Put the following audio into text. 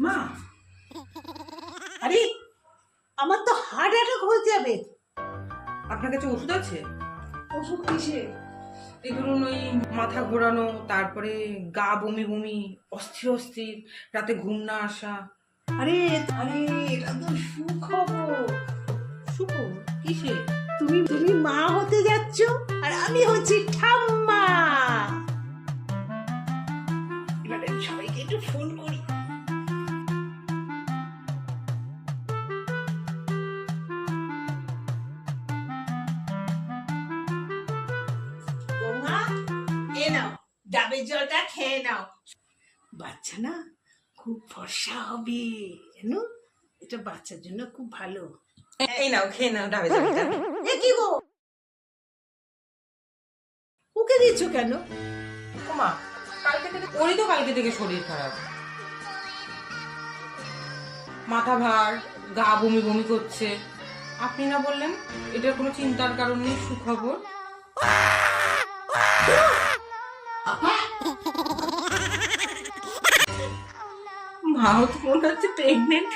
মা, আরে আমার তো হার্ট অ্যাটাক হয়ে যাবে। আপনার কাছে ওষুধ আছে? ওষুধ কিসে? এই ধরুন ওই মাথা ঘোরানো, তারপরে গা বমি বমি, অস্থির অস্থির, রাতে ঘুম না আসা। আরে আরে এটা তো সুখবর। সুখবর? কিসে? তুমি তুমি মা হতে যাচ্ছ আর আমি হচ্ছি ঠাম্মা। এবারে সবাইকে একটু ফোন করি। বৌমা, এ নাও ডাবের জলটা খেয়ে নাও। বাচ্চা না খুব ফর্সা হবে, জানো? এটা বাচ্চার জন্য খুব ভালো। এই নাও, খেয়ে নাও ডাবে জলটা। এ কি গো, ওকে দিচ্ছ কেন? ওমা, ওরই তো কালকে থেকে শরীর খারাপ, মাথা ভার, গা বমি বমি করছে। আপনি না বললেন এটার কোনো চিন্তার কারণ নেই, সুখবর। মাও তো মনে হচ্ছে প্রেগনেন্ট।